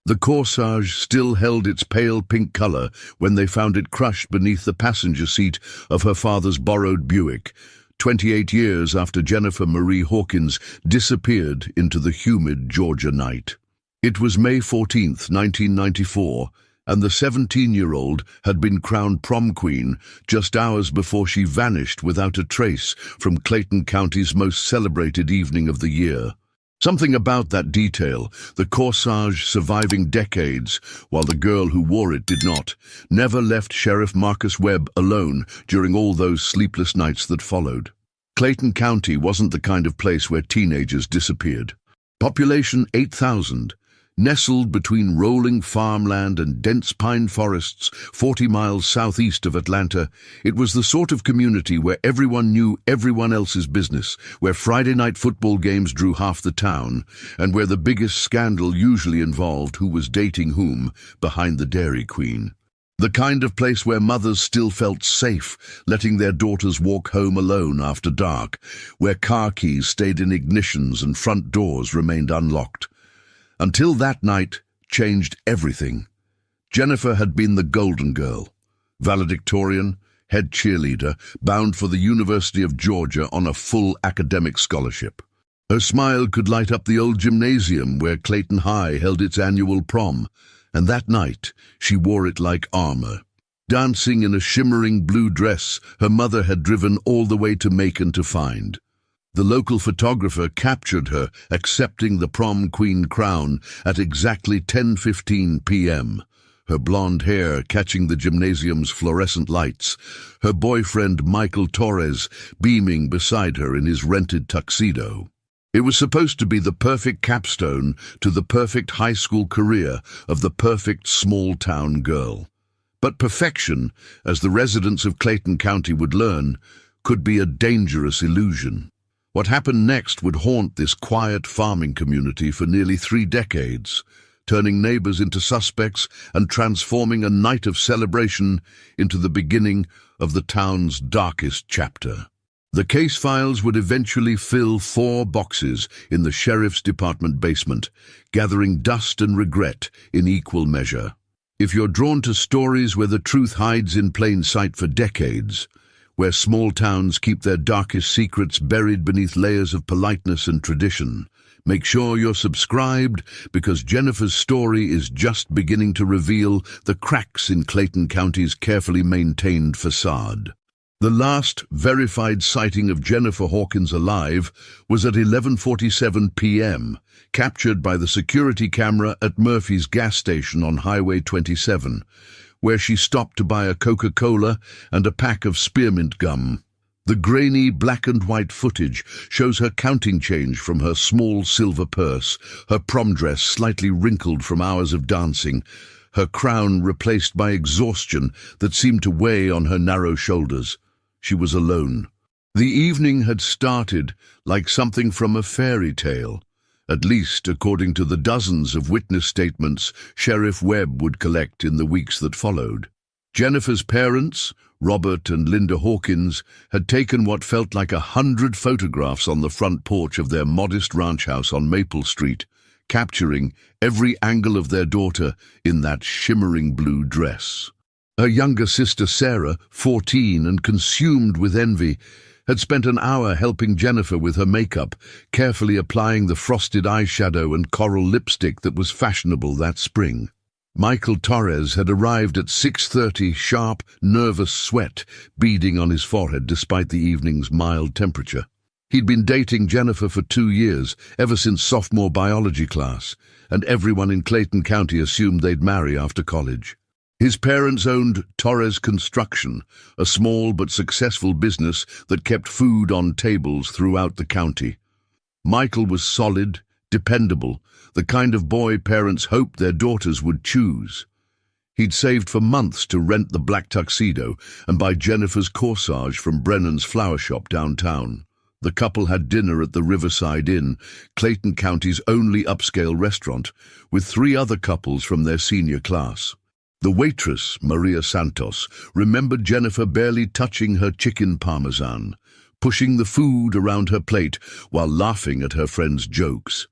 The corsage still held its pale pink color when they found it crushed beneath the passenger seat of her father's borrowed Buick, 28 years after Jennifer Marie Hawkins disappeared into the humid Georgia night. It was May 14th, 1994, and the 17-year-old had been crowned prom queen just hours before she vanished without a trace from Clayton County's most celebrated evening of the year. Something about that detail, the corsage surviving decades while the girl who wore it did not, never left Sheriff Marcus Webb alone during all those sleepless nights that followed. Clayton County wasn't the kind of place where teenagers disappeared. Population 8,000, nestled between rolling farmland and dense pine forests 40 miles southeast of Atlanta, it was the sort of community where everyone knew everyone else's business, where Friday night football games drew half the town, and where the biggest scandal usually involved who was dating whom behind the Dairy Queen. The kind of place where mothers still felt safe, letting their daughters walk home alone after dark, where car keys stayed in ignitions and front doors remained unlocked. Until that night changed everything. Jennifer had been the golden girl, valedictorian, head cheerleader, bound for the University of Georgia on a full academic scholarship. Her smile could light up the old gymnasium where Clayton High held its annual prom, and that night she wore it like armor. Dancing in a shimmering blue dress her mother had driven all the way to Macon to find. The local photographer captured her accepting the prom queen crown at exactly 10:15 p.m., her blonde hair catching the gymnasium's fluorescent lights, her boyfriend Michael Torres beaming beside her in his rented tuxedo. It was supposed to be the perfect capstone to the perfect high school career of the perfect small-town girl. But perfection, as the residents of Clayton County would learn, could be a dangerous illusion. What happened next would haunt this quiet farming community for nearly 3 decades, turning neighbors into suspects and transforming a night of celebration into the beginning of the town's darkest chapter. The case files would eventually fill 4 boxes in the sheriff's department basement, gathering dust and regret in equal measure. If you're drawn to stories where the truth hides in plain sight for decades, where small towns keep their darkest secrets buried beneath layers of politeness and tradition, make sure you're subscribed, because Jennifer's story is just beginning to reveal the cracks in Clayton County's carefully maintained facade. The last verified sighting of Jennifer Hawkins alive was at 11:47 p.m., captured by the security camera at Murphy's gas station on Highway 27, where she stopped to buy a Coca-Cola and a pack of spearmint gum. The grainy black and white footage shows her counting change from her small silver purse, her prom dress slightly wrinkled from hours of dancing, her crown replaced by exhaustion that seemed to weigh on her narrow shoulders. She was alone. The evening had started like something from a fairy tale, at least according to the dozens of witness statements Sheriff Webb would collect in the weeks that followed. Jennifer's parents, Robert and Linda Hawkins, had taken what felt like 100 photographs on the front porch of their modest ranch house on Maple Street, capturing every angle of their daughter in that shimmering blue dress. Her younger sister Sarah, 14 and consumed with envy, had spent an hour helping Jennifer with her makeup, carefully applying the frosted eyeshadow and coral lipstick that was fashionable that spring. Michael Torres had arrived at 6:30, sharp, nervous sweat beading on his forehead despite the evening's mild temperature. He'd been dating Jennifer for 2 years, ever since sophomore biology class, and everyone in Clayton County assumed they'd marry after college. His parents owned Torres Construction, a small but successful business that kept food on tables throughout the county. Michael was solid, dependable, the kind of boy parents hoped their daughters would choose. He'd saved for months to rent the black tuxedo and buy Jennifer's corsage from Brennan's flower shop downtown. The couple had dinner at the Riverside Inn, Clayton County's only upscale restaurant, with 3 other couples from their senior class. The waitress, Maria Santos, remembered Jennifer barely touching her chicken parmesan, pushing the food around her plate while laughing at her friends' jokes.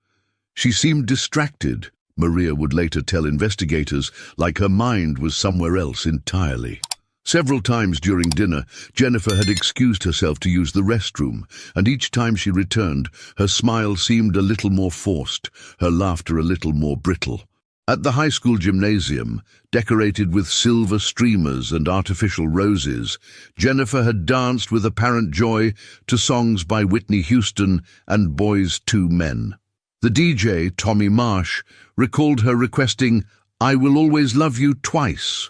She seemed distracted, Maria would later tell investigators, like her mind was somewhere else entirely. Several times during dinner, Jennifer had excused herself to use the restroom, and each time she returned, her smile seemed a little more forced, her laughter a little more brittle. At the high school gymnasium, decorated with silver streamers and artificial roses, Jennifer had danced with apparent joy to songs by Whitney Houston and Boyz II Men. The DJ, Tommy Marsh, recalled her requesting "I Will Always Love You Twice,"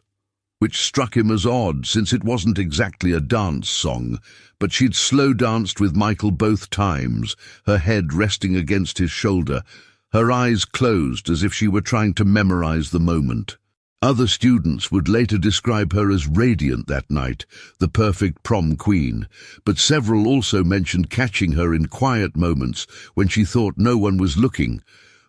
which struck him as odd since it wasn't exactly a dance song, but she'd slow danced with Michael both times, her head resting against his shoulder, her eyes closed as if she were trying to memorize the moment. Other students would later describe her as radiant that night, the perfect prom queen, but several also mentioned catching her in quiet moments when she thought no one was looking,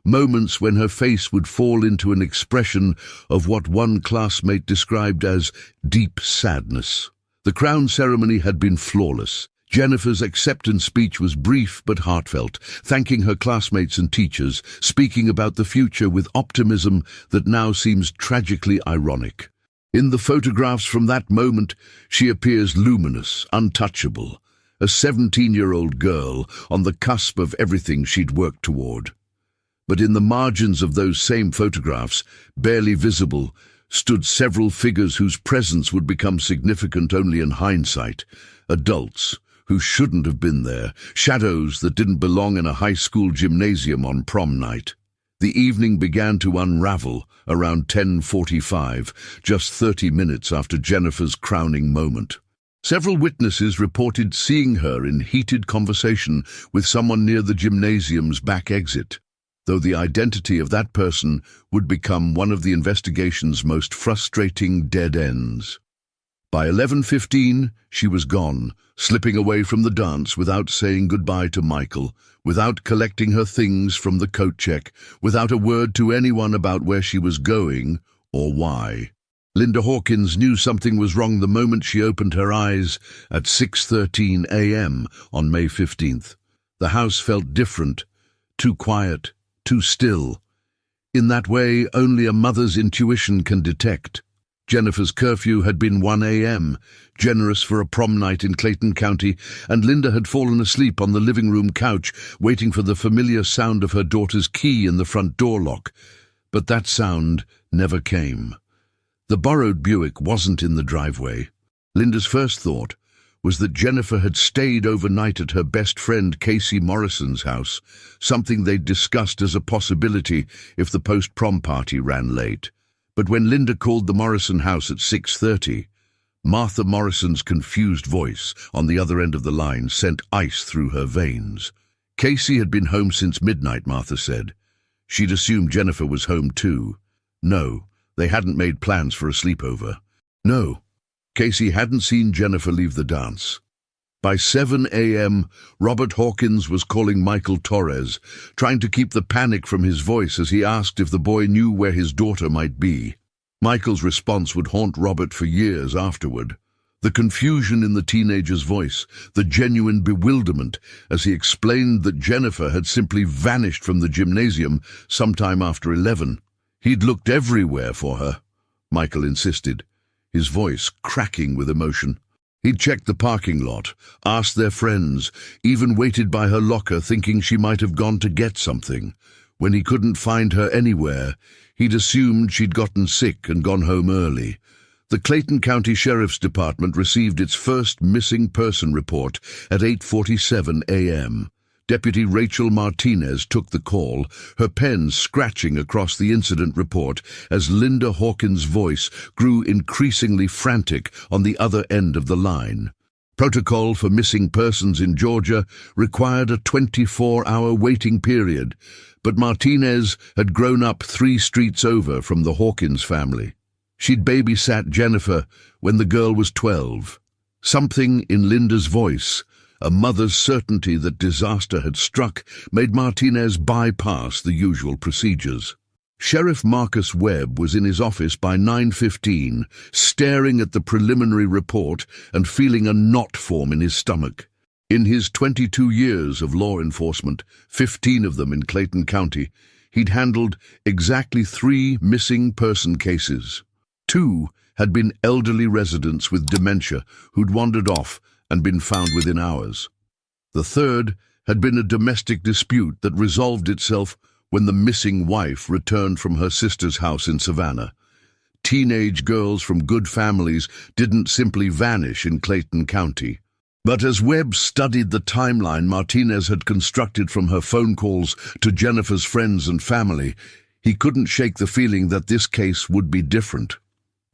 moments when her face would fall into an expression of what one classmate described as deep sadness. The crown ceremony had been flawless. Jennifer's acceptance speech was brief but heartfelt, thanking her classmates and teachers, speaking about the future with optimism that now seems tragically ironic. In the photographs from that moment, she appears luminous, untouchable, a 17-year-old girl on the cusp of everything she'd worked toward. But in the margins of those same photographs, barely visible, stood several figures whose presence would become significant only in hindsight, adults who shouldn't have been there, shadows that didn't belong in a high school gymnasium on prom night. The evening began to unravel around 10:45, just 30 minutes after Jennifer's crowning moment. Several witnesses reported seeing her in heated conversation with someone near the gymnasium's back exit, though the identity of that person would become one of the investigation's most frustrating dead ends. By 11:15, she was gone, slipping away from the dance without saying goodbye to Michael, without collecting her things from the coat check, without a word to anyone about where she was going or why. Linda Hawkins knew something was wrong the moment she opened her eyes at 6:13 a.m. on May 15th. The house felt different, too quiet, too still. In that way, only a mother's intuition can detect. Jennifer's curfew had been 1 a.m., generous for a prom night in Clayton County, and Linda had fallen asleep on the living room couch, waiting for the familiar sound of her daughter's key in the front door lock. But that sound never came. The borrowed Buick wasn't in the driveway. Linda's first thought was that Jennifer had stayed overnight at her best friend Casey Morrison's house, something they'd discussed as a possibility if the post-prom party ran late. But when Linda called the Morrison house at 6:30, Martha Morrison's confused voice on the other end of the line sent ice through her veins. Casey had been home since midnight, Martha said. She'd assumed Jennifer was home too. No, they hadn't made plans for a sleepover. No, Casey hadn't seen Jennifer leave the dance. By 7 a.m., Robert Hawkins was calling Michael Torres, trying to keep the panic from his voice as he asked if the boy knew where his daughter might be. Michael's response would haunt Robert for years afterward. The confusion in the teenager's voice, the genuine bewilderment as he explained that Jennifer had simply vanished from the gymnasium sometime after 11. He'd looked everywhere for her, Michael insisted, his voice cracking with emotion. He'd checked the parking lot, asked their friends, even waited by her locker thinking she might have gone to get something. When he couldn't find her anywhere, he'd assumed she'd gotten sick and gone home early. The Clayton County Sheriff's Department received its first missing person report at 8:47 a.m. Deputy Rachel Martinez took the call, her pen scratching across the incident report as Linda Hawkins' voice grew increasingly frantic on the other end of the line. Protocol for missing persons in Georgia required a 24-hour waiting period, but Martinez had grown up 3 streets over from the Hawkins family. She'd babysat Jennifer when the girl was 12. Something in Linda's voice, a mother's certainty that disaster had struck, made Martinez bypass the usual procedures. Sheriff Marcus Webb was in his office by 9:15, staring at the preliminary report and feeling a knot form in his stomach. In his 22 years of law enforcement, 15 of them in Clayton County, he'd handled exactly 3 missing person cases. 2 had been elderly residents with dementia who'd wandered off and been found within hours. The 3rd had been a domestic dispute that resolved itself when the missing wife returned from her sister's house in Savannah. Teenage girls from good families didn't simply vanish in Clayton County. But as Webb studied the timeline Martinez had constructed from her phone calls to Jennifer's friends and family, he couldn't shake the feeling that this case would be different.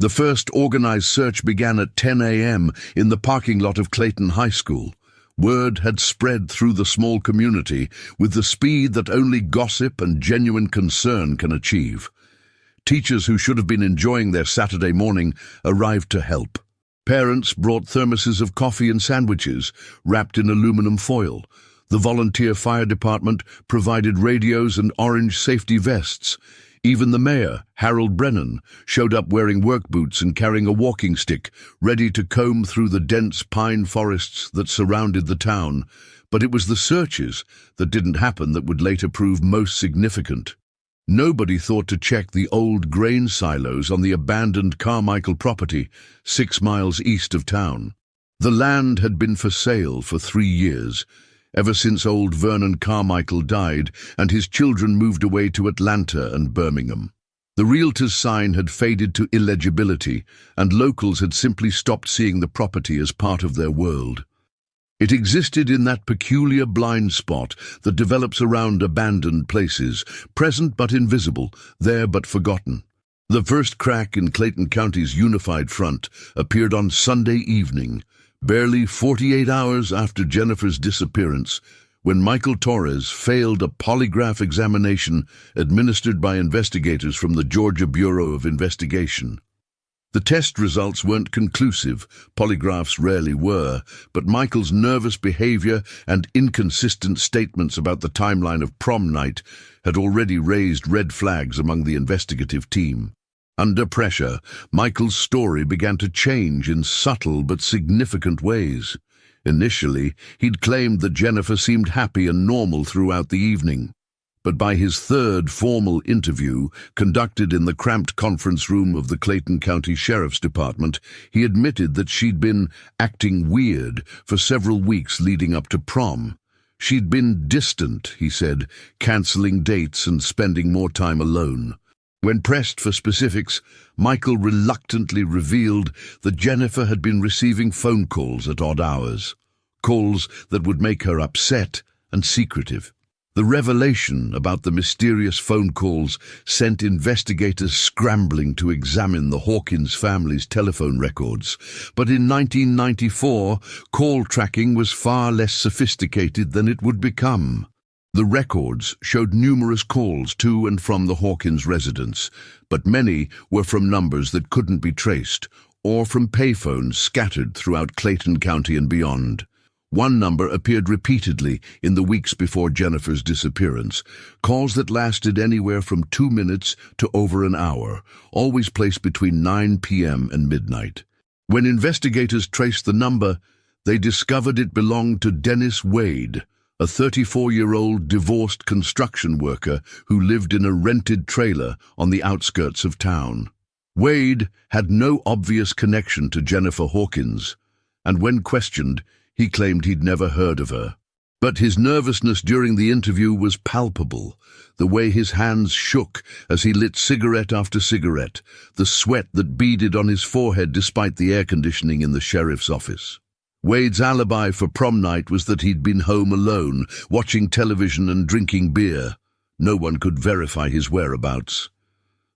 The first organized search began at 10 a.m. in the parking lot of Clayton High School. Word had spread through the small community with the speed that only gossip and genuine concern can achieve. Teachers who should have been enjoying their Saturday morning arrived to help. Parents brought thermoses of coffee and sandwiches wrapped in aluminum foil. The volunteer fire department provided radios and orange safety vests. Even the mayor, Harold Brennan, showed up wearing work boots and carrying a walking stick, ready to comb through the dense pine forests that surrounded the town. But it was the searches that didn't happen that would later prove most significant. Nobody thought to check the old grain silos on the abandoned Carmichael property, 6 miles east of town. The land had been for sale for 3 years, ever since old Vernon Carmichael died and his children moved away to Atlanta and Birmingham. The realtor's sign had faded to illegibility, and locals had simply stopped seeing the property as part of their world. It existed in that peculiar blind spot that develops around abandoned places, present but invisible, there but forgotten. The first crack in Clayton County's unified front appeared on Sunday evening, barely 48 hours after Jennifer's disappearance, when Michael Torres failed a polygraph examination administered by investigators from the Georgia Bureau of Investigation. The test results weren't conclusive, polygraphs rarely were, but Michael's nervous behavior and inconsistent statements about the timeline of prom night had already raised red flags among the investigative team. Under pressure, Michael's story began to change in subtle but significant ways. Initially, he'd claimed that Jennifer seemed happy and normal throughout the evening. But by his 3rd formal interview, conducted in the cramped conference room of the Clayton County Sheriff's Department, he admitted that she'd been acting weird for several weeks leading up to prom. She'd been distant, he said, canceling dates and spending more time alone. When pressed for specifics, Michael reluctantly revealed that Jennifer had been receiving phone calls at odd hours, calls that would make her upset and secretive. The revelation about the mysterious phone calls sent investigators scrambling to examine the Hawkins family's telephone records. But in 1994, call tracking was far less sophisticated than it would become. The records showed numerous calls to and from the Hawkins residence, but many were from numbers that couldn't be traced, or from payphones scattered throughout Clayton County and beyond. One number appeared repeatedly in the weeks before Jennifer's disappearance, calls that lasted anywhere from 2 minutes to over an hour, always placed between 9 p.m. and midnight. When investigators traced the number, they discovered it belonged to Dennis Wade, a 34-year-old divorced construction worker who lived in a rented trailer on the outskirts of town. Wade had no obvious connection to Jennifer Hawkins, and when questioned, he claimed he'd never heard of her. But his nervousness during the interview was palpable, the way his hands shook as he lit cigarette after cigarette, the sweat that beaded on his forehead despite the air conditioning in the sheriff's office. Wade's alibi for prom night was that he'd been home alone, watching television and drinking beer. No one could verify his whereabouts.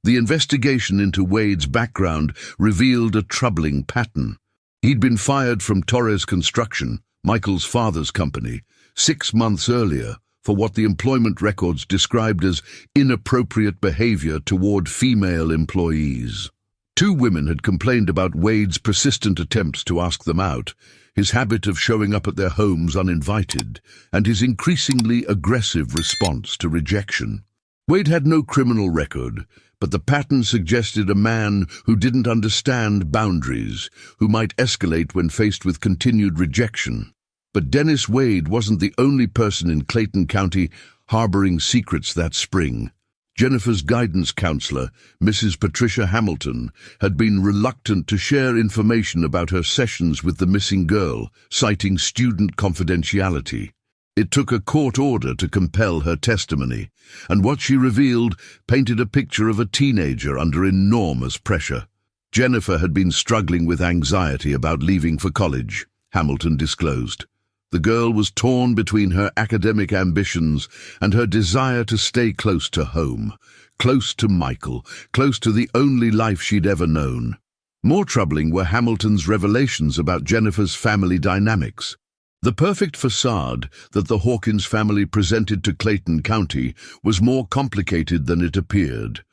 The investigation into Wade's background revealed a troubling pattern. He'd been fired from Torres Construction, Michael's father's company, 6 months earlier for what the employment records described as inappropriate behavior toward female employees. 2 women had complained about Wade's persistent attempts to ask them out, his habit of showing up at their homes uninvited, and his increasingly aggressive response to rejection. Wade had no criminal record, but the pattern suggested a man who didn't understand boundaries, who might escalate when faced with continued rejection. But Dennis Wade wasn't the only person in Clayton County harboring secrets that spring. Jennifer's guidance counselor, Mrs. Patricia Hamilton, had been reluctant to share information about her sessions with the missing girl, citing student confidentiality. It took a court order to compel her testimony, and what she revealed painted a picture of a teenager under enormous pressure. Jennifer had been struggling with anxiety about leaving for college, Hamilton disclosed. The girl was torn between her academic ambitions and her desire to stay close to home, close to Michael, close to the only life she'd ever known. More troubling were Hamilton's revelations about Jennifer's family dynamics. The perfect facade that the Hawkins family presented to Clayton County was more complicated than it appeared.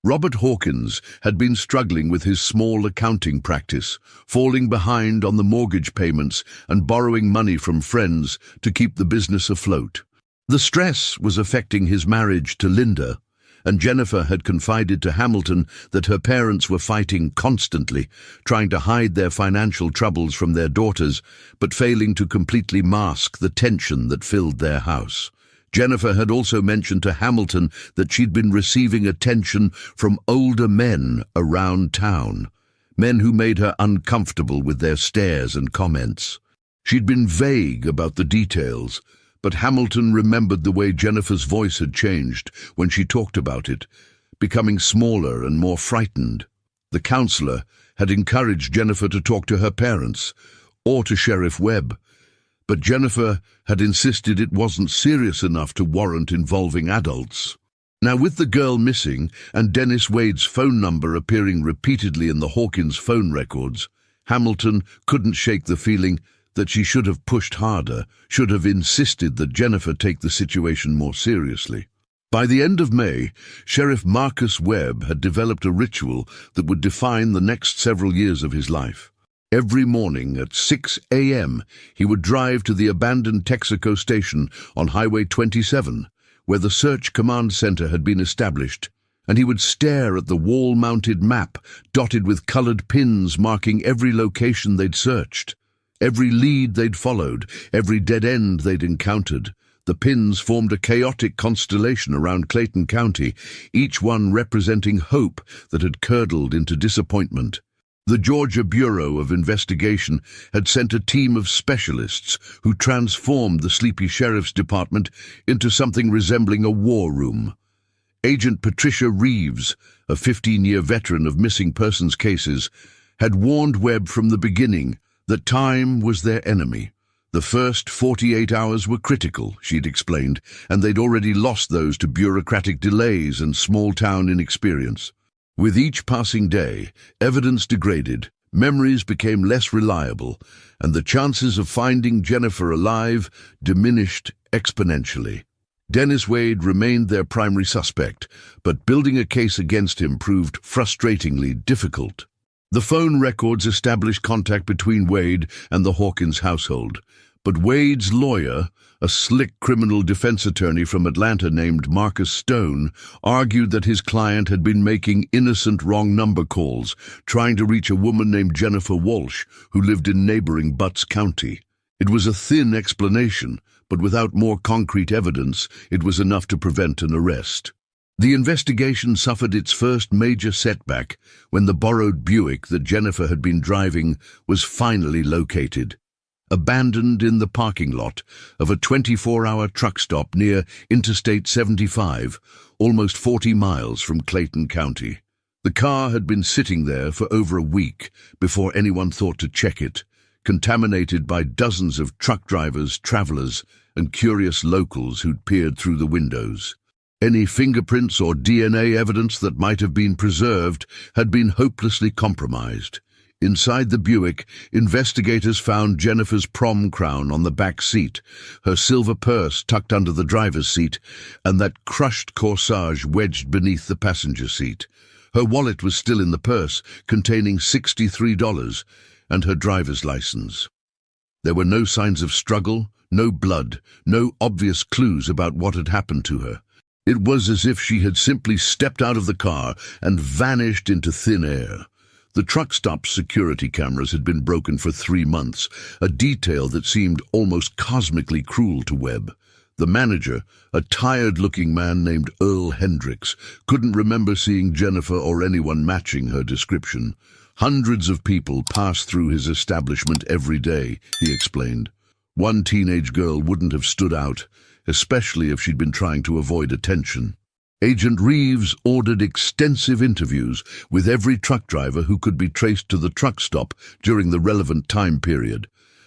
Robert Hawkins had been struggling with his small accounting practice, falling behind on the mortgage payments and borrowing money from friends to keep the business afloat. The stress was affecting his marriage to Linda, and Jennifer had confided to Hamilton that her parents were fighting constantly, trying to hide their financial troubles from their daughters, but failing to completely mask the tension that filled their house. Jennifer had also mentioned to Hamilton that she'd been receiving attention from older men around town, men who made her uncomfortable with their stares and comments. She'd been vague about the details, but Hamilton remembered the way Jennifer's voice had changed when she talked about it, becoming smaller and more frightened. The counselor had encouraged Jennifer to talk to her parents, or to Sheriff Webb, but Jennifer had insisted it wasn't serious enough to warrant involving adults. Now, with the girl missing and Dennis Wade's phone number appearing repeatedly in the Hawkins phone records, Hamilton couldn't shake the feeling that she should have pushed harder, should have insisted that Jennifer take the situation more seriously. By the end of May, Sheriff Marcus Webb had developed a ritual that would define the next several years of his life. Every morning at 6 a.m., he would drive to the abandoned Texaco station on Highway 27, where the Search Command Center had been established, and he would stare at the wall-mounted map dotted with colored pins marking every location they'd searched, every lead they'd followed, every dead end they'd encountered. The pins formed a chaotic constellation around Clayton County, each one representing hope that had curdled into disappointment. The Georgia Bureau of Investigation had sent a team of specialists who transformed the sleepy sheriff's department into something resembling a war room. Agent Patricia Reeves, a 15-year veteran of missing persons cases, had warned Webb from the beginning that time was their enemy. The first 48 hours were critical, she'd explained, and they'd already lost those to bureaucratic delays and small-town inexperience. With each passing day, evidence degraded, memories became less reliable, and the chances of finding Jennifer alive diminished exponentially. Dennis Wade remained their primary suspect, but building a case against him proved frustratingly difficult. The phone records established contact between Wade and the Hawkins household, but Wade's lawyer, a slick criminal defense attorney from Atlanta named Marcus Stone, argued that his client had been making innocent wrong number calls, trying to reach a woman named Jennifer Walsh, who lived in neighboring Butts County. It was a thin explanation, but without more concrete evidence, it was enough to prevent an arrest. The investigation suffered its first major setback when the borrowed Buick that Jennifer had been driving was finally located, abandoned in the parking lot of a 24-hour truck stop near Interstate 75, almost 40 miles from Clayton County. The car had been sitting there for over a week before anyone thought to check it, contaminated by dozens of truck drivers, travelers, and curious locals who'd peered through the windows. Any fingerprints or DNA evidence that might have been preserved had been hopelessly compromised. Inside the Buick, investigators found Jennifer's prom crown on the back seat, her silver purse tucked under the driver's seat, and that crushed corsage wedged beneath the passenger seat. Her wallet was still in the purse, containing $63, and her driver's license. There were no signs of struggle, no blood, no obvious clues about what had happened to her. It was as if she had simply stepped out of the car and vanished into thin air. The truck stop's security cameras had been broken for 3 months, a detail that seemed almost cosmically cruel to Webb. The manager, a tired-looking man named Earl Hendricks, couldn't remember seeing Jennifer or anyone matching her description. Hundreds of people pass through his establishment every day, he explained. One teenage girl wouldn't have stood out, especially if she'd been trying to avoid attention. Agent Reeves ordered extensive interviews with every truck driver who could be traced to the truck stop during the relevant time period,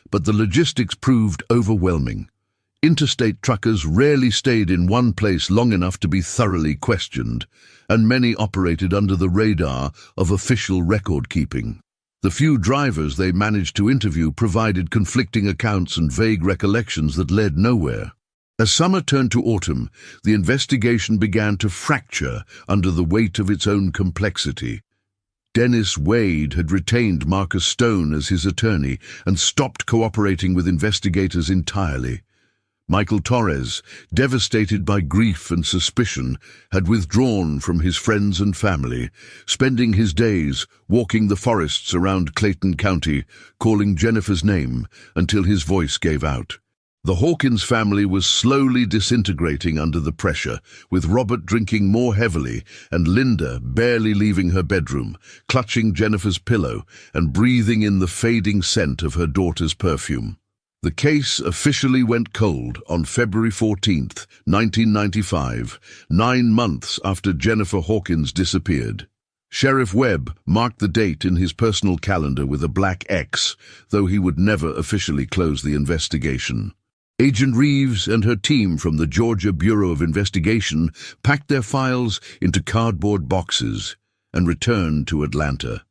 but the logistics proved overwhelming. Interstate truckers rarely stayed in one place long enough to be thoroughly questioned, and many operated under the radar of official record-keeping. The few drivers they managed to interview provided conflicting accounts and vague recollections that led nowhere. As summer turned to autumn, the investigation began to fracture under the weight of its own complexity. Dennis Wade had retained Marcus Stone as his attorney and stopped cooperating with investigators entirely. Michael Torres, devastated by grief and suspicion, had withdrawn from his friends and family, spending his days walking the forests around Clayton County, calling Jennifer's name until his voice gave out. The Hawkins family was slowly disintegrating under the pressure, with Robert drinking more heavily and Linda barely leaving her bedroom, clutching Jennifer's pillow and breathing in the fading scent of her daughter's perfume. The case officially went cold on February 14, 1995, 9 months after Jennifer Hawkins disappeared. Sheriff Webb marked the date in his personal calendar with a black X, though he would never officially close the investigation. Agent Reeves and her team from the Georgia Bureau of Investigation packed their files into cardboard boxes and returned to Atlanta,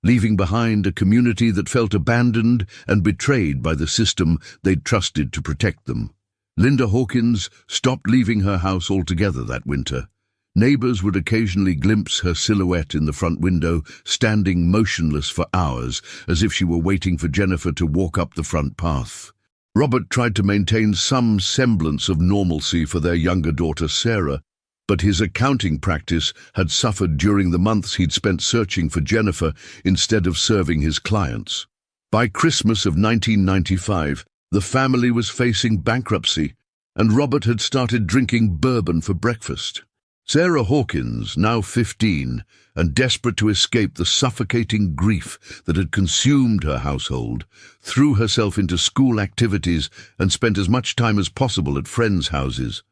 leaving behind a community that felt abandoned and betrayed by the system they'd trusted to protect them. Linda Hawkins stopped leaving her house altogether that winter. Neighbors would occasionally glimpse her silhouette in the front window, standing motionless for hours, as if she were waiting for Jennifer to walk up the front path. Robert tried to maintain some semblance of normalcy for their younger daughter Sarah, but his accounting practice had suffered during the months he'd spent searching for Jennifer instead of serving his clients. By Christmas of 1995, the family was facing bankruptcy, and Robert had started drinking bourbon for breakfast. Sarah Hawkins, now 15, and desperate to escape the suffocating grief that had consumed her household, threw herself into school activities and spent as much time as possible at friends' houses.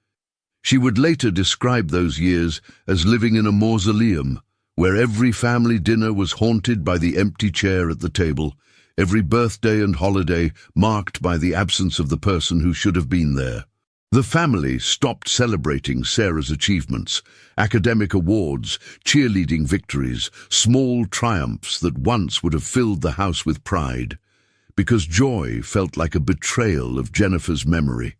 She would later describe those years as living in a mausoleum, where every family dinner was haunted by the empty chair at the table, every birthday and holiday marked by the absence of the person who should have been there. The family stopped celebrating Sarah's achievements, academic awards, cheerleading victories, small triumphs that once would have filled the house with pride, because joy felt like a betrayal of Jennifer's memory.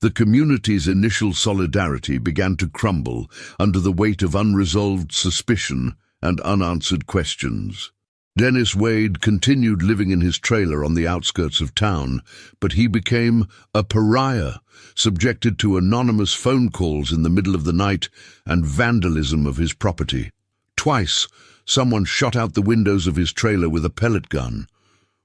The community's initial solidarity began to crumble under the weight of unresolved suspicion and unanswered questions. Dennis Wade continued living in his trailer on the outskirts of town, but he became a pariah, subjected to anonymous phone calls in the middle of the night and vandalism of his property. Twice, someone shot out the windows of his trailer with a pellet gun.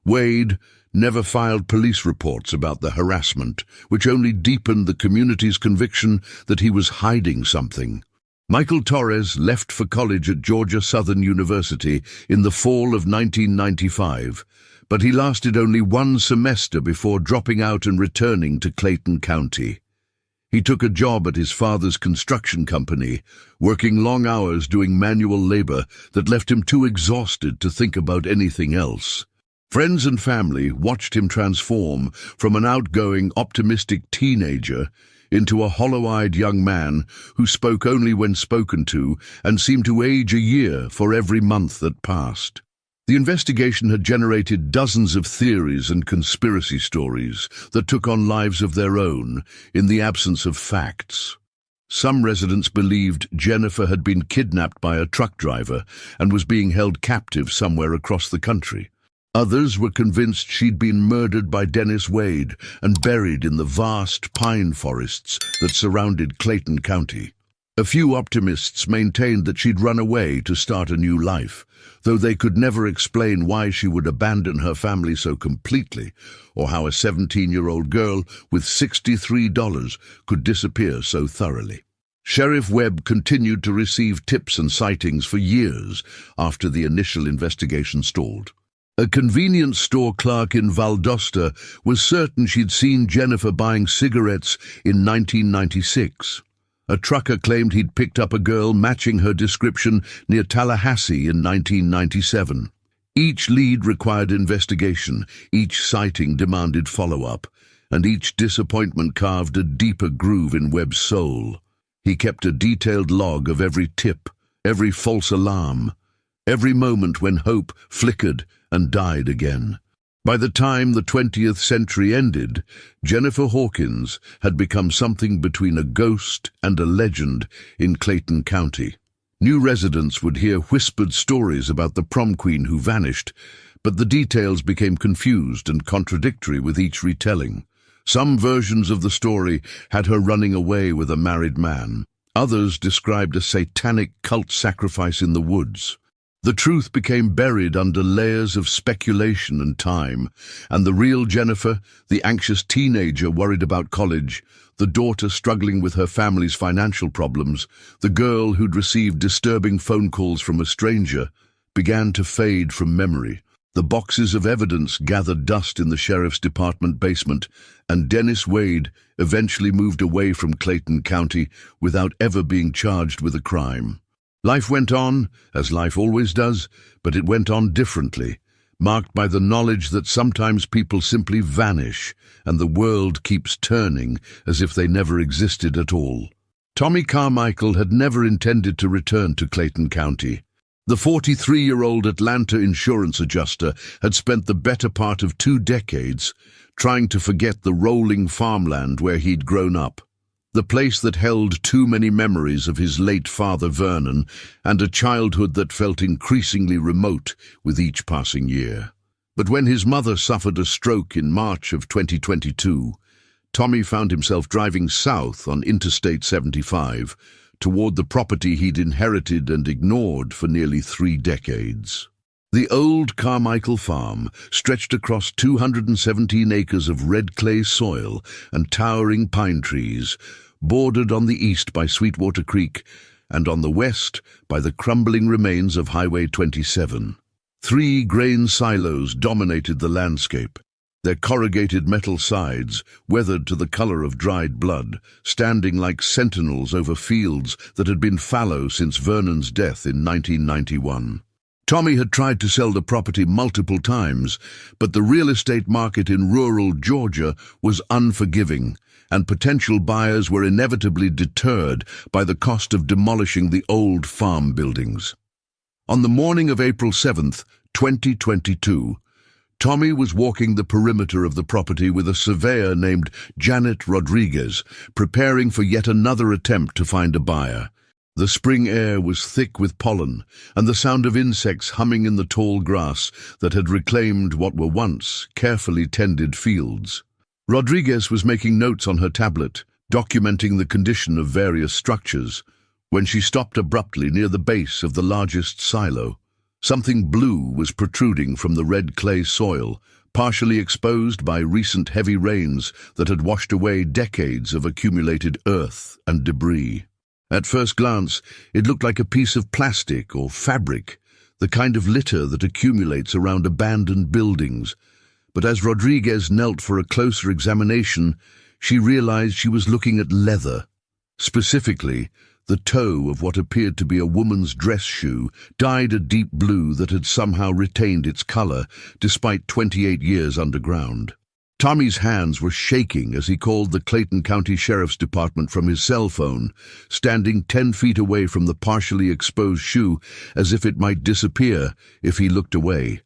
Wade never filed police reports about the harassment, which only deepened the community's conviction that he was hiding something. Michael Torres left for college at Georgia Southern University in the fall of 1995, but he lasted only one semester before dropping out and returning to Clayton County. He took a job at his father's construction company, working long hours doing manual labor that left him too exhausted to think about anything else. Friends and family watched him transform from an outgoing, optimistic teenager into a hollow-eyed young man who spoke only when spoken to and seemed to age a year for every month that passed. The investigation had generated dozens of theories and conspiracy stories that took on lives of their own in the absence of facts. Some residents believed Jennifer had been kidnapped by a truck driver and was being held captive somewhere across the country. Others were convinced she'd been murdered by Dennis Wade and buried in the vast pine forests that surrounded Clayton County. A few optimists maintained that she'd run away to start a new life, though they could never explain why she would abandon her family so completely, or how a 17-year-old girl with $63 could disappear so thoroughly. Sheriff Webb continued to receive tips and sightings for years after the initial investigation stalled. A convenience store clerk in Valdosta was certain she'd seen Jennifer buying cigarettes in 1996. A trucker claimed he'd picked up a girl matching her description near Tallahassee in 1997. Each lead required investigation, each sighting demanded follow-up, and each disappointment carved a deeper groove in Webb's soul. He kept a detailed log of every tip, every false alarm, every moment when hope flickered and died again. By the time the 20th century ended, Jennifer Hawkins had become something between a ghost and a legend in Clayton County. New residents would hear whispered stories about the prom queen who vanished, but the details became confused and contradictory with each retelling. Some versions of the story had her running away with a married man. Others described a satanic cult sacrifice in the woods. The truth became buried under layers of speculation and time, and the real Jennifer, the anxious teenager worried about college, the daughter struggling with her family's financial problems, the girl who'd received disturbing phone calls from a stranger, began to fade from memory. The boxes of evidence gathered dust in the sheriff's department basement, and Dennis Wade eventually moved away from Clayton County without ever being charged with a crime. Life went on, as life always does, but it went on differently, marked by the knowledge that sometimes people simply vanish and the world keeps turning as if they never existed at all. Tommy Carmichael had never intended to return to Clayton County. The 43-year-old Atlanta insurance adjuster had spent the better part of 2 decades trying to forget the rolling farmland where he'd grown up. The place that held too many memories of his late father Vernon and a childhood that felt increasingly remote with each passing year. But when his mother suffered a stroke in March of 2022, Tommy found himself driving south on Interstate 75 toward the property he'd inherited and ignored for nearly 3 decades. The old Carmichael farm stretched across 217 acres of red clay soil and towering pine trees, bordered on the east by Sweetwater Creek and on the west by the crumbling remains of Highway 27. 3 grain silos dominated the landscape, their corrugated metal sides, weathered to the color of dried blood, standing like sentinels over fields that had been fallow since Vernon's death in 1991. Tommy had tried to sell the property multiple times, but the real estate market in rural Georgia was unforgiving, and potential buyers were inevitably deterred by the cost of demolishing the old farm buildings. On the morning of April 7th, 2022, Tommy was walking the perimeter of the property with a surveyor named Janet Rodriguez, preparing for yet another attempt to find a buyer. The spring air was thick with pollen, and the sound of insects humming in the tall grass that had reclaimed what were once carefully tended fields. Rodriguez was making notes on her tablet, documenting the condition of various structures, when she stopped abruptly near the base of the largest silo. Something blue was protruding from the red clay soil, partially exposed by recent heavy rains that had washed away decades of accumulated earth and debris. At first glance, it looked like a piece of plastic or fabric, the kind of litter that accumulates around abandoned buildings. But as Rodriguez knelt for a closer examination, she realized she was looking at leather. Specifically, the toe of what appeared to be a woman's dress shoe, dyed a deep blue that had somehow retained its color, despite 28 years underground. Tommy's hands were shaking as he called the Clayton County Sheriff's Department from his cell phone, standing 10 feet away from the partially exposed shoe as if it might disappear if he looked away.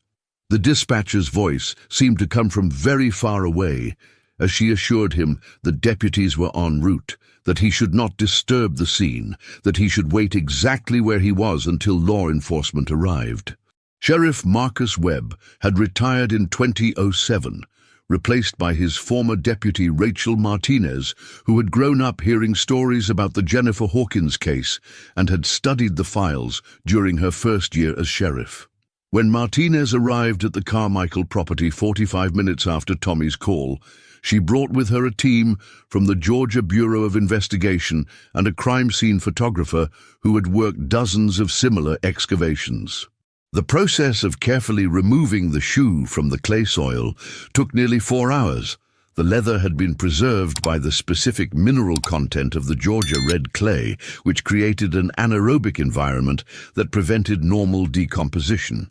The dispatcher's voice seemed to come from very far away as she assured him that deputies were en route, that he should not disturb the scene, that he should wait exactly where he was until law enforcement arrived. Sheriff Marcus Webb had retired in 2007, replaced by his former deputy Rachel Martinez, who had grown up hearing stories about the Jennifer Hawkins case and had studied the files during her first year as sheriff. When Martinez arrived at the Carmichael property 45 minutes after Tommy's call, she brought with her a team from the Georgia Bureau of Investigation and a crime scene photographer who had worked dozens of similar excavations. The process of carefully removing the shoe from the clay soil took nearly 4 hours. The leather had been preserved by the specific mineral content of the Georgia red clay, which created an anaerobic environment that prevented normal decomposition.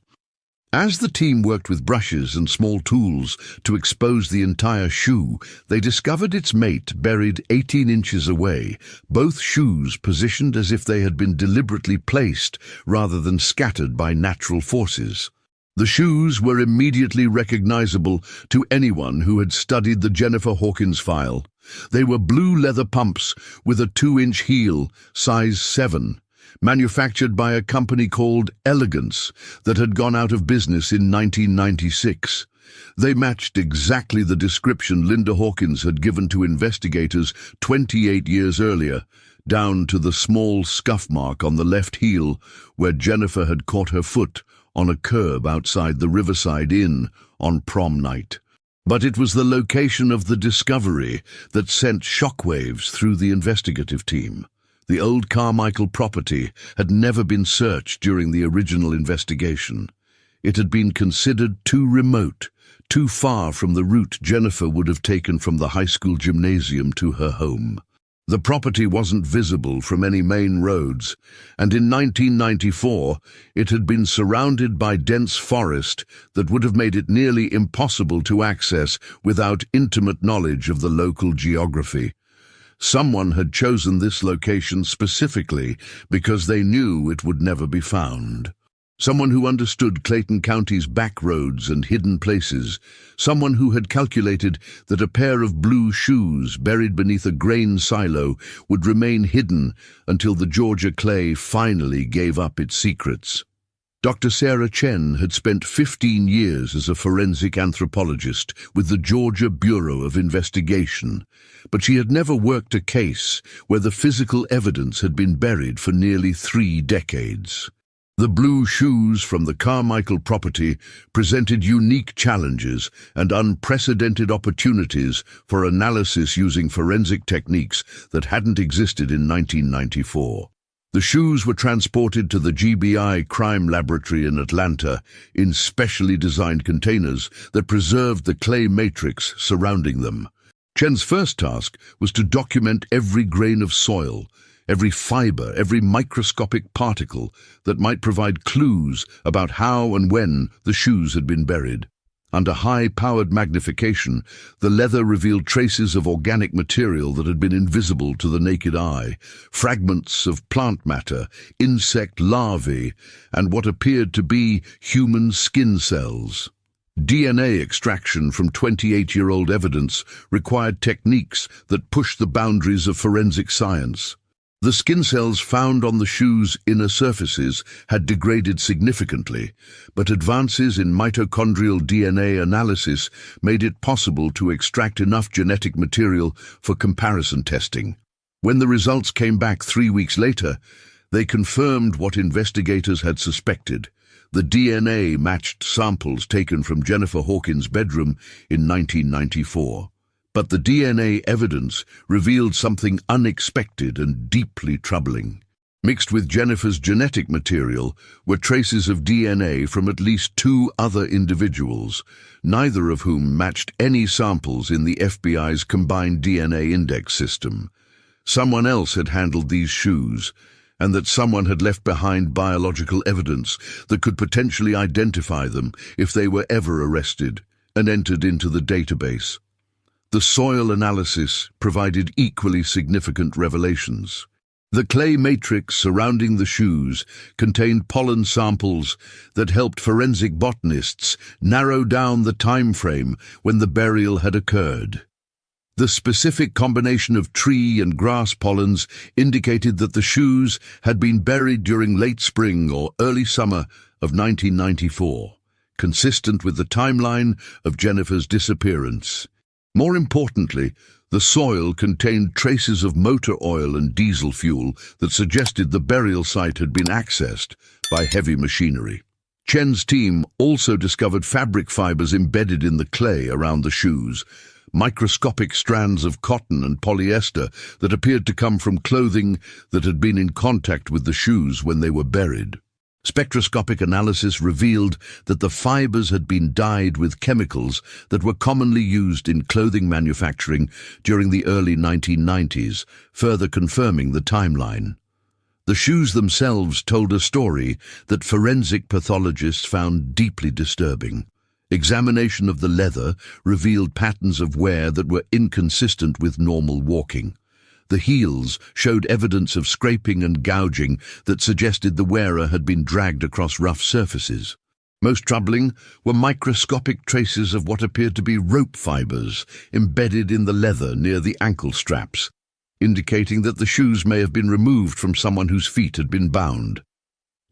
As the team worked with brushes and small tools to expose the entire shoe, they discovered its mate buried 18 inches away, both shoes positioned as if they had been deliberately placed rather than scattered by natural forces. The shoes were immediately recognizable to anyone who had studied the Jennifer Hawkins file. They were blue leather pumps with a 2-inch heel, size 7. Manufactured by a company called Elegance that had gone out of business in 1996. They matched exactly the description Linda Hawkins had given to investigators 28 years earlier, down to the small scuff mark on the left heel where Jennifer had caught her foot on a curb outside the Riverside Inn on prom night. But it was the location of the discovery that sent shockwaves through the investigative team. The old Carmichael property had never been searched during the original investigation. It had been considered too remote, too far from the route Jennifer would have taken from the high school gymnasium to her home. The property wasn't visible from any main roads, and in 1994 it had been surrounded by dense forest that would have made it nearly impossible to access without intimate knowledge of the local geography. Someone had chosen this location specifically because they knew it would never be found. Someone who understood Clayton County's back roads and hidden places. Someone who had calculated that a pair of blue shoes buried beneath a grain silo would remain hidden until the Georgia clay finally gave up its secrets. Dr. Sarah Chen had spent 15 years as a forensic anthropologist with the Georgia Bureau of Investigation, but she had never worked a case where the physical evidence had been buried for nearly 3 decades. The blue shoes from the Carmichael property presented unique challenges and unprecedented opportunities for analysis using forensic techniques that hadn't existed in 1994. The shoes were transported to the GBI crime laboratory in Atlanta in specially designed containers that preserved the clay matrix surrounding them. Chen's first task was to document every grain of soil, every fiber, every microscopic particle that might provide clues about how and when the shoes had been buried. Under high-powered magnification, the leather revealed traces of organic material that had been invisible to the naked eye, fragments of plant matter, insect larvae, and what appeared to be human skin cells. DNA extraction from 28-year-old evidence required techniques that pushed the boundaries of forensic science. The skin cells found on the shoes' inner surfaces had degraded significantly, but advances in mitochondrial DNA analysis made it possible to extract enough genetic material for comparison testing. When the results came back 3 weeks later, they confirmed what investigators had suspected. The DNA matched samples taken from Jennifer Hawkins' bedroom in 1994. But the DNA evidence revealed something unexpected and deeply troubling. Mixed with Jennifer's genetic material were traces of DNA from at least 2 other individuals, neither of whom matched any samples in the FBI's combined DNA index system. Someone else had handled these shoes, and that someone had left behind biological evidence that could potentially identify them if they were ever arrested and entered into the database. The soil analysis provided equally significant revelations. The clay matrix surrounding the shoes contained pollen samples that helped forensic botanists narrow down the time frame when the burial had occurred. The specific combination of tree and grass pollens indicated that the shoes had been buried during late spring or early summer of 1994. consistent with the timeline of Jennifer's disappearance. More importantly, the soil contained traces of motor oil and diesel fuel that suggested the burial site had been accessed by heavy machinery. Chen's team also discovered fabric fibers embedded in the clay around the shoes, microscopic strands of cotton and polyester that appeared to come from clothing that had been in contact with the shoes when they were buried. Spectroscopic analysis revealed that the fibers had been dyed with chemicals that were commonly used in clothing manufacturing during the early 1990s, further confirming the timeline. The shoes themselves told a story that forensic pathologists found deeply disturbing. Examination of the leather revealed patterns of wear that were inconsistent with normal walking. The heels showed evidence of scraping and gouging that suggested the wearer had been dragged across rough surfaces. Most troubling were microscopic traces of what appeared to be rope fibers embedded in the leather near the ankle straps, indicating that the shoes may have been removed from someone whose feet had been bound.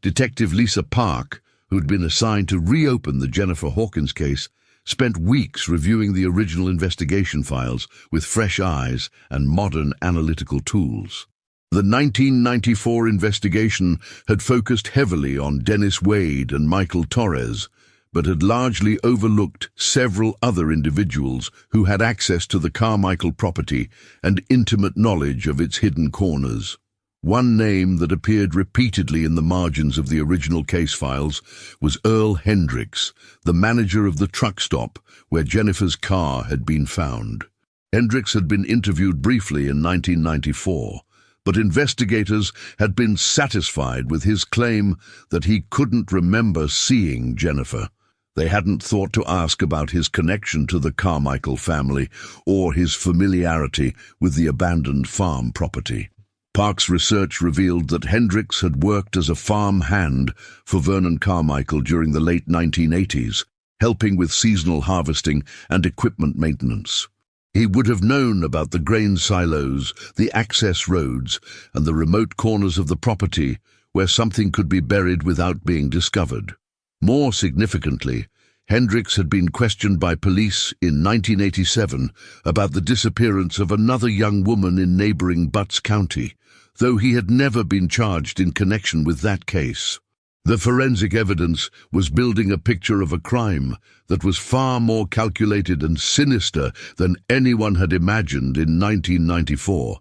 Detective Lisa Park, who had been assigned to reopen the Jennifer Hawkins case, spent weeks reviewing the original investigation files with fresh eyes and modern analytical tools. The 1994 investigation had focused heavily on Dennis Wade and Michael Torres, but had largely overlooked several other individuals who had access to the Carmichael property and intimate knowledge of its hidden corners. One name that appeared repeatedly in the margins of the original case files was Earl Hendricks, the manager of the truck stop where Jennifer's car had been found. Hendricks had been interviewed briefly in 1994, but investigators had been satisfied with his claim that he couldn't remember seeing Jennifer. They hadn't thought to ask about his connection to the Carmichael family or his familiarity with the abandoned farm property. Park's research revealed that Hendricks had worked as a farm hand for Vernon Carmichael during the late 1980s, helping with seasonal harvesting and equipment maintenance. He would have known about the grain silos, the access roads, and the remote corners of the property where something could be buried without being discovered. More significantly, Hendricks had been questioned by police in 1987 about the disappearance of another young woman in neighboring Butts County, though he had never been charged in connection with that case. The forensic evidence was building a picture of a crime that was far more calculated and sinister than anyone had imagined in 1994.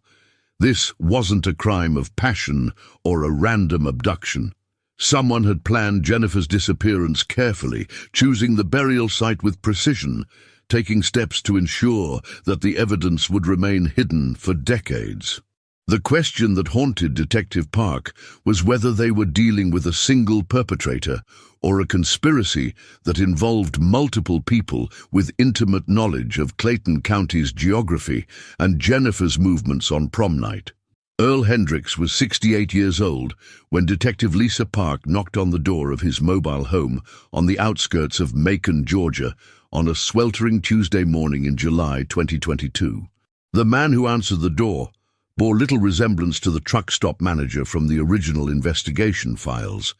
This wasn't a crime of passion or a random abduction. Someone had planned Jennifer's disappearance carefully, choosing the burial site with precision, taking steps to ensure that the evidence would remain hidden for decades. The question that haunted Detective Park was whether they were dealing with a single perpetrator or a conspiracy that involved multiple people with intimate knowledge of Clayton County's geography and Jennifer's movements on prom night. Earl Hendricks was 68 years old when Detective Lisa Park knocked on the door of his mobile home on the outskirts of Macon, Georgia, on a sweltering Tuesday morning in July 2022. The man who answered the door bore little resemblance to the truck stop manager from the original investigation files.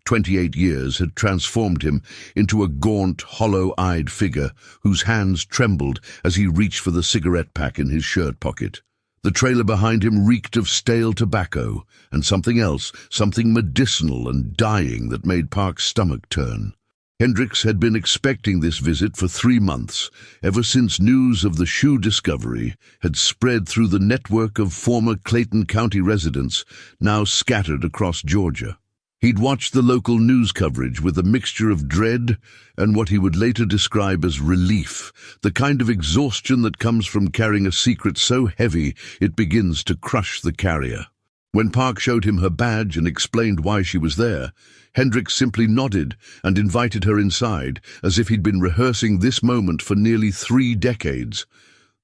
28 years had transformed him into a gaunt, hollow-eyed figure whose hands trembled as he reached for the cigarette pack in his shirt pocket. The trailer behind him reeked of stale tobacco and something else, something medicinal and dying that made Park's stomach turn. Hendricks had been expecting this visit for 3 months, ever since news of the shoe discovery had spread through the network of former Clayton County residents now scattered across Georgia. He'd watched the local news coverage with a mixture of dread and what he would later describe as relief, the kind of exhaustion that comes from carrying a secret so heavy it begins to crush the carrier. When Park showed him her badge and explained why she was there, Hendricks simply nodded and invited her inside, as if he'd been rehearsing this moment for nearly 3 decades.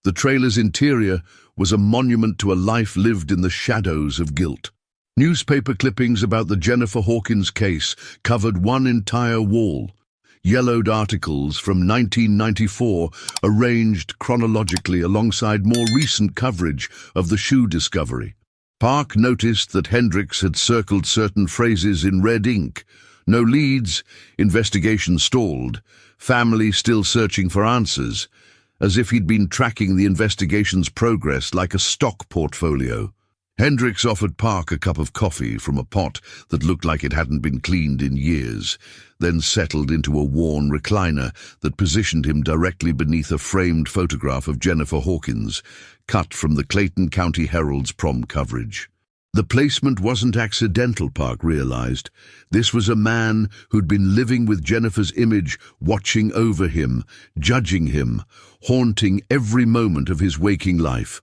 The trailer's interior was a monument to a life lived in the shadows of guilt. Newspaper clippings about the Jennifer Hawkins case covered one entire wall. Yellowed articles from 1994 arranged chronologically alongside more recent coverage of the shoe discovery. Park noticed that Hendricks had circled certain phrases in red ink, No leads, investigation stalled, family still searching for answers, as if he'd been tracking the investigation's progress like a stock portfolio. Hendricks offered Park a cup of coffee from a pot that looked like it hadn't been cleaned in years, then settled into a worn recliner that positioned him directly beneath a framed photograph of Jennifer Hawkins, cut from the Clayton County Herald's prom coverage. The placement wasn't accidental, Park realized. This was a man who'd been living with Jennifer's image, watching over him, judging him, haunting every moment of his waking life.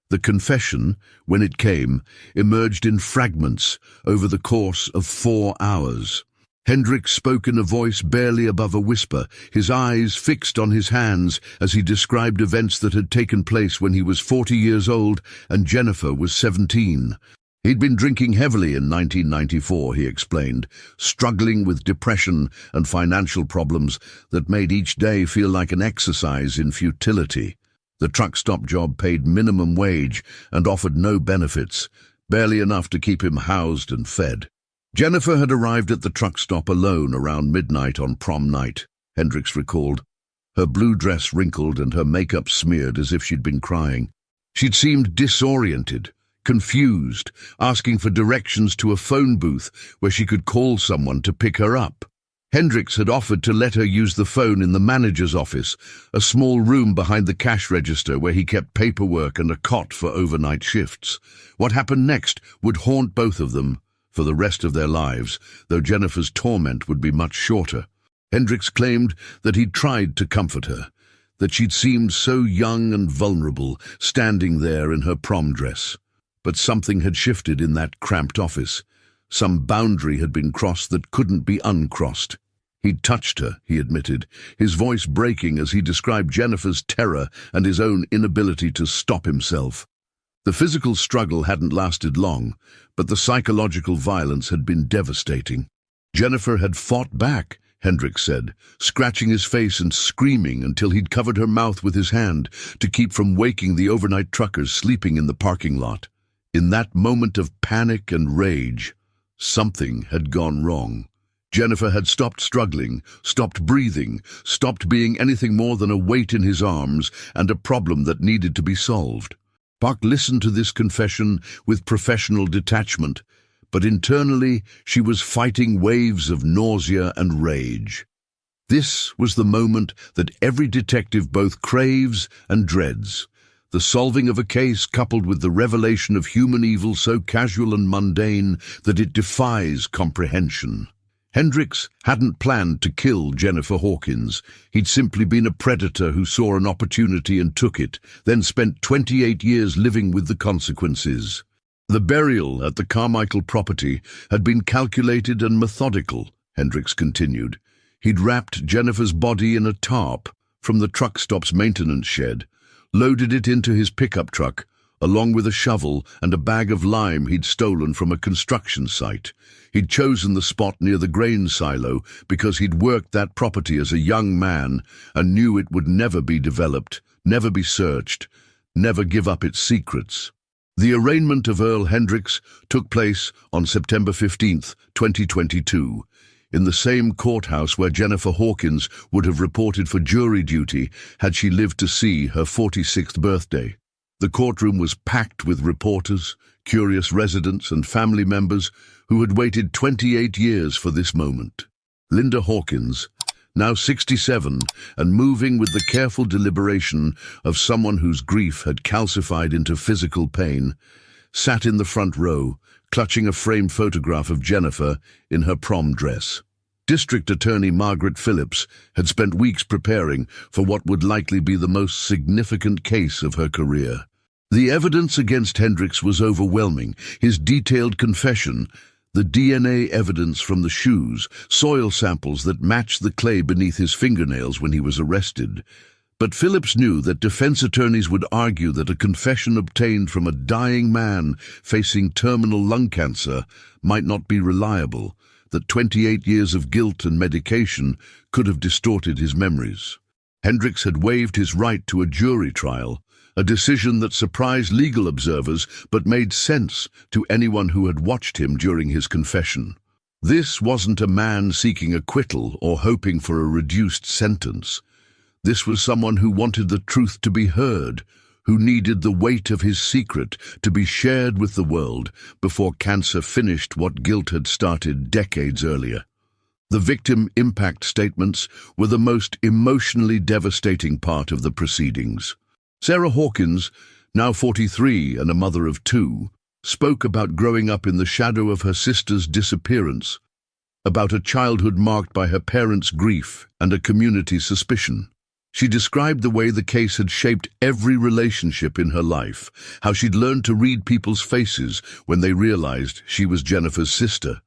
The confession, when it came, emerged in fragments over the course of 4 hours. Hendricks spoke in a voice barely above a whisper, his eyes fixed on his hands as he described events that had taken place when he was 40 years old and Jennifer was 17. He'd been drinking heavily in 1994, he explained, struggling with depression and financial problems that made each day feel like an exercise in futility. The truck stop job paid minimum wage and offered no benefits, barely enough to keep him housed and fed. Jennifer had arrived at the truck stop alone around midnight on prom night, Hendricks recalled, her blue dress wrinkled and her makeup smeared as if she'd been crying. She'd seemed disoriented, confused, asking for directions to a phone booth where she could call someone to pick her up. Hendricks had offered to let her use the phone in the manager's office, a small room behind the cash register where he kept paperwork and a cot for overnight shifts. What happened next would haunt both of them for the rest of their lives, though Jennifer's torment would be much shorter. Hendricks claimed that he'd tried to comfort her, that she'd seemed so young and vulnerable, standing there in her prom dress. But something had shifted in that cramped office. Some boundary had been crossed that couldn't be uncrossed. He'd touched her, he admitted, his voice breaking as he described Jennifer's terror and his own inability to stop himself. The physical struggle hadn't lasted long, but the psychological violence had been devastating. Jennifer had fought back, Hendricks said, scratching his face and screaming until he'd covered her mouth with his hand to keep from waking the overnight truckers sleeping in the parking lot. In that moment of panic and rage, something had gone wrong. Jennifer had stopped struggling, stopped breathing, stopped being anything more than a weight in his arms and a problem that needed to be solved. Park listened to this confession with professional detachment, but internally she was fighting waves of nausea and rage. This was the moment that every detective both craves and dreads. The solving of a case coupled with the revelation of human evil so casual and mundane that it defies comprehension. Hendricks hadn't planned to kill Jennifer Hawkins. He'd simply been a predator who saw an opportunity and took it, then spent 28 years living with the consequences. The burial at the Carmichael property had been calculated and methodical, Hendricks continued. He'd wrapped Jennifer's body in a tarp from the truck stop's maintenance shed, loaded it into his pickup truck, along with a shovel and a bag of lime he'd stolen from a construction site. He'd chosen the spot near the grain silo because he'd worked that property as a young man and knew it would never be developed, never be searched, never give up its secrets. The arraignment of Earl Hendricks took place on September 15, 2022. In the same courthouse where Jennifer Hawkins would have reported for jury duty had she lived to see her 46th birthday. The courtroom was packed with reporters, curious residents and family members who had waited 28 years for this moment. Linda Hawkins, now 67 and moving with the careful deliberation of someone whose grief had calcified into physical pain, sat in the front row, clutching a framed photograph of Jennifer in her prom dress. District Attorney Margaret Phillips had spent weeks preparing for what would likely be the most significant case of her career. The evidence against Hendricks was overwhelming. His detailed confession, the DNA evidence from the shoes, soil samples that matched the clay beneath his fingernails when he was arrested. But Phillips knew that defense attorneys would argue that a confession obtained from a dying man facing terminal lung cancer might not be reliable, that 28 years of guilt and medication could have distorted his memories. Hendricks had waived his right to a jury trial, a decision that surprised legal observers but made sense to anyone who had watched him during his confession. This wasn't a man seeking acquittal or hoping for a reduced sentence. This was someone who wanted the truth to be heard, who needed the weight of his secret to be shared with the world before cancer finished what guilt had started decades earlier. The victim impact statements were the most emotionally devastating part of the proceedings. Sarah Hawkins, now 43 and a mother of 2, spoke about growing up in the shadow of her sister's disappearance, about a childhood marked by her parents' grief and a community suspicion. She described the way the case had shaped every relationship in her life, how she'd learned to read people's faces when they realized she was Jennifer's sister,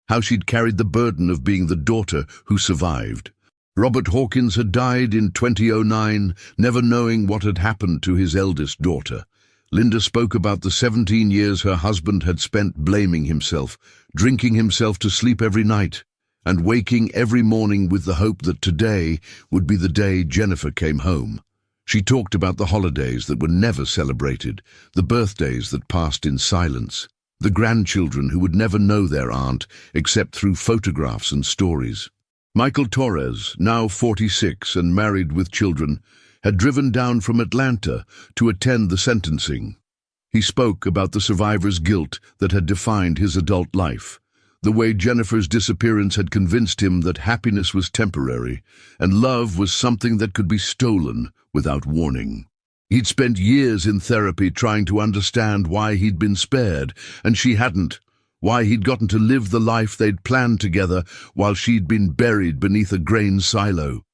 how she'd carried the burden of being the daughter who survived. Robert Hawkins had died in 2009, never knowing what had happened to his eldest daughter. Linda spoke about the 17 years her husband had spent blaming himself, drinking himself to sleep every night, and waking every morning with the hope that today would be the day Jennifer came home. She talked about the holidays that were never celebrated, the birthdays that passed in silence, the grandchildren who would never know their aunt except through photographs and stories. Michael Torres, now 46 and married with children, had driven down from Atlanta to attend the sentencing. He spoke about the survivor's guilt that had defined his adult life, the way Jennifer's disappearance had convinced him that happiness was temporary and love was something that could be stolen without warning. He'd spent years in therapy trying to understand why he'd been spared and she hadn't, why he'd gotten to live the life they'd planned together while she'd been buried beneath a grain silo.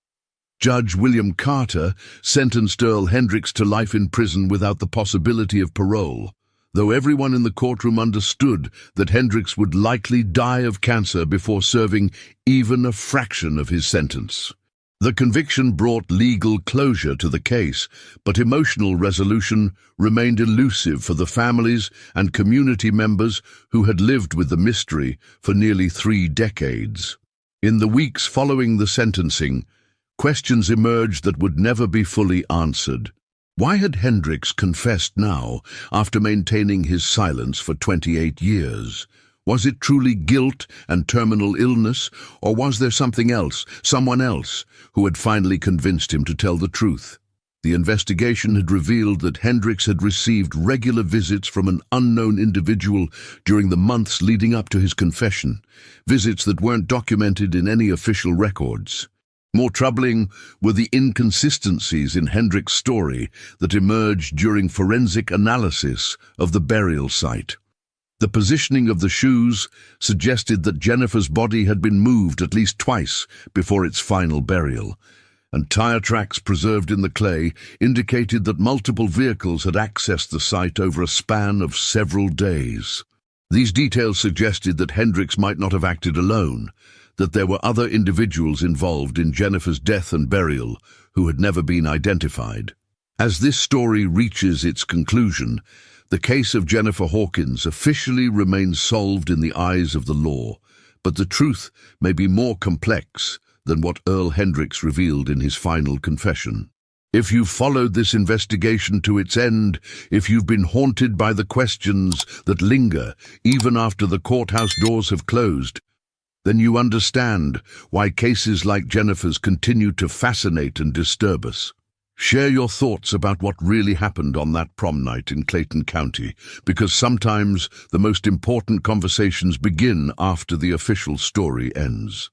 Judge William Carter sentenced Earl Hendricks to life in prison without the possibility of parole, though everyone in the courtroom understood that Hendricks would likely die of cancer before serving even a fraction of his sentence. The conviction brought legal closure to the case, but emotional resolution remained elusive for the families and community members who had lived with the mystery for nearly 3 decades. In the weeks following the sentencing, questions emerged that would never be fully answered. Why had Hendricks confessed now, after maintaining his silence for 28 years? Was it truly guilt and terminal illness, or was there something else, someone else, who had finally convinced him to tell the truth? The investigation had revealed that Hendricks had received regular visits from an unknown individual during the months leading up to his confession, visits that weren't documented in any official records. More troubling were the inconsistencies in Hendricks' story that emerged during forensic analysis of the burial site. The positioning of the shoes suggested that Jennifer's body had been moved at least twice before its final burial, and tire tracks preserved in the clay indicated that multiple vehicles had accessed the site over a span of several days. These details suggested that Hendricks might not have acted alone, that there were other individuals involved in Jennifer's death and burial who had never been identified. As this story reaches its conclusion, the case of Jennifer Hawkins officially remains solved in the eyes of the law, but the truth may be more complex than what Earl Hendricks revealed in his final confession. If you've followed this investigation to its end, if you've been haunted by the questions that linger even after the courthouse doors have closed, then you understand why cases like Jennifer's continue to fascinate and disturb us. Share your thoughts about what really happened on that prom night in Clayton County, because sometimes the most important conversations begin after the official story ends.